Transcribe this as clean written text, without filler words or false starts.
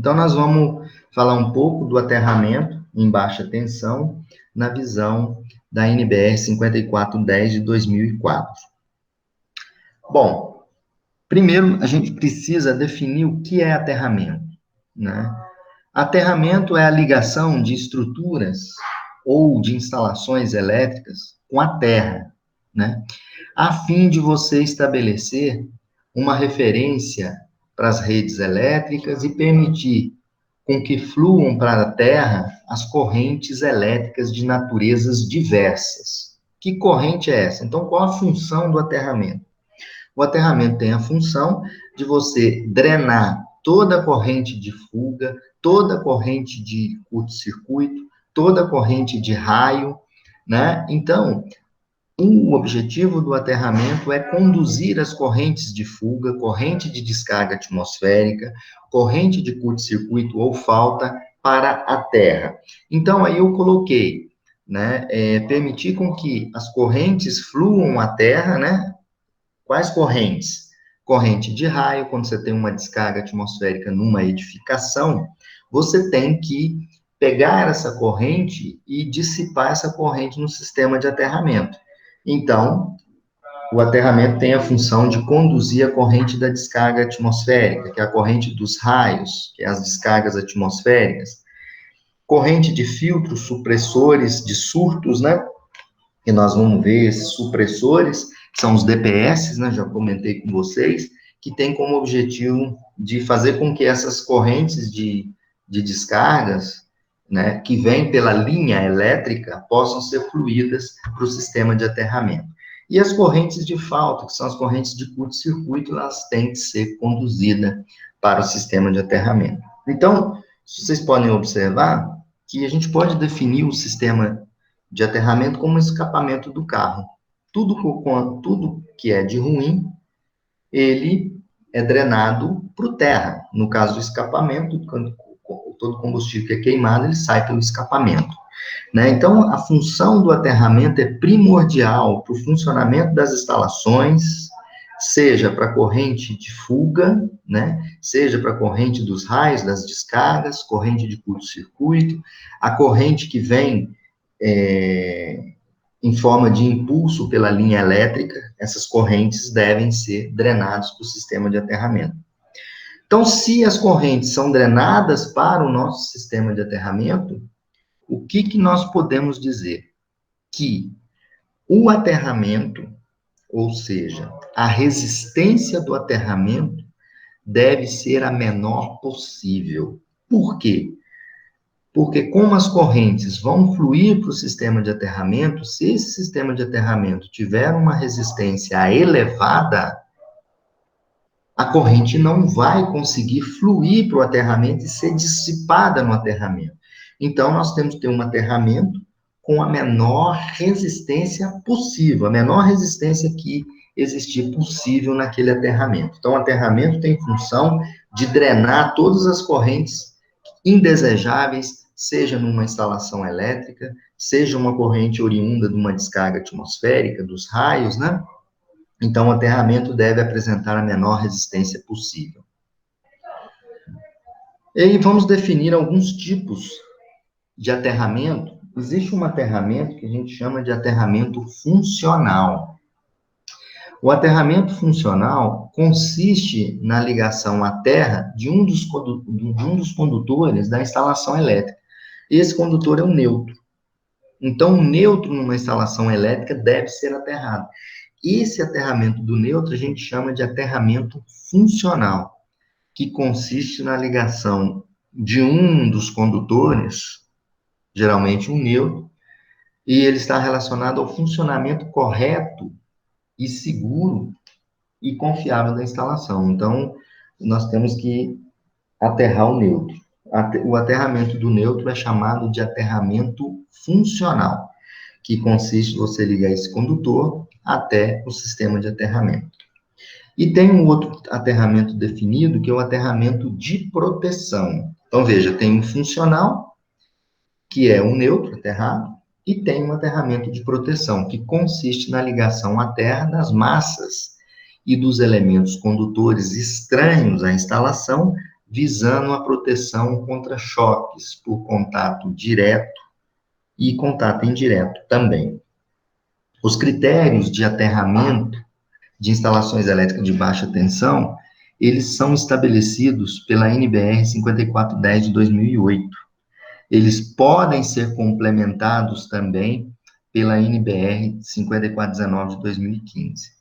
Então, nós vamos falar um pouco do aterramento em baixa tensão na visão da NBR 5410 de 2004. Bom, primeiro a gente precisa definir o que é aterramento, né? Aterramento é a ligação de estruturas ou de instalações elétricas com a terra, né? A fim de você estabelecer uma referência para as redes elétricas e permitir com que fluam para a terra as correntes elétricas de naturezas diversas. Que corrente é essa? Então, qual a função do aterramento? O aterramento tem a função de você drenar toda a corrente de fuga, toda a corrente de curto-circuito, toda a corrente de raio, né? Então, o objetivo do aterramento é conduzir as correntes de fuga, corrente de descarga atmosférica, corrente de curto-circuito ou falta para a Terra. Então, aí eu coloquei, né, permitir com que as correntes fluam à Terra, né? Quais correntes? Corrente de raio, quando você tem uma descarga atmosférica numa edificação, você tem que pegar essa corrente e dissipar essa corrente no sistema de aterramento. Então, o aterramento tem a função de conduzir a corrente da descarga atmosférica, que é a corrente dos raios, que é as descargas atmosféricas, corrente de filtros, supressores de surtos, né? Que nós vamos ver esses supressores, que são os DPS, né? Já comentei com vocês, que tem como objetivo de fazer com que essas correntes de descargas, né, que vêm pela linha elétrica, possam ser fluídas para o sistema de aterramento. E as correntes de falta, que são as correntes de curto-circuito, elas têm que ser conduzidas para o sistema de aterramento. Então, vocês podem observar que a gente pode definir o sistema de aterramento como um escapamento do carro. Tudo que é de ruim, ele é drenado para o terra. No caso do escapamento, quando todo combustível que é queimado, ele sai pelo escapamento, né? Então, a função do aterramento é primordial para o funcionamento das instalações, seja para a corrente de fuga, né? Seja para a corrente dos raios, das descargas, corrente de curto-circuito, a corrente que vem em forma de impulso pela linha elétrica, essas correntes devem ser drenadas para o sistema de aterramento. Então, se as correntes são drenadas para o nosso sistema de aterramento, o que nós podemos dizer? Que o aterramento, ou seja, a resistência do aterramento, deve ser a menor possível. Por quê? Porque como as correntes vão fluir para o sistema de aterramento, se esse sistema de aterramento tiver uma resistência elevada, a corrente não vai conseguir fluir para o aterramento e ser dissipada no aterramento. Então, nós temos que ter um aterramento com a menor resistência possível, a menor resistência que existir possível naquele aterramento. Então, o aterramento tem função de drenar todas as correntes indesejáveis, seja numa instalação elétrica, seja uma corrente oriunda de uma descarga atmosférica, dos raios, né? Então, o aterramento deve apresentar a menor resistência possível. E aí, vamos definir alguns tipos de aterramento. Existe um aterramento que a gente chama de aterramento funcional. O aterramento funcional consiste na ligação à terra de um dos condutores da instalação elétrica. Esse condutor é o neutro. Então, o neutro numa instalação elétrica deve ser aterrado. Esse aterramento do neutro a gente chama de aterramento funcional, que consiste na ligação de um dos condutores, geralmente um neutro, e ele está relacionado ao funcionamento correto e seguro e confiável da instalação. Então, nós temos que aterrar o neutro. O aterramento do neutro é chamado de aterramento funcional, que consiste em você ligar esse condutor até o sistema de aterramento. E tem um outro aterramento definido, que é o aterramento de proteção. Então, veja, tem um funcional, que é um neutro aterrado, e tem um aterramento de proteção, que consiste na ligação à terra das massas e dos elementos condutores estranhos à instalação visando a proteção contra choques por contato direto e contato indireto também. Os critérios de aterramento de instalações elétricas de baixa tensão, eles são estabelecidos pela NBR 5410 de 2008. Eles podem ser complementados também pela NBR 5419 de 2015.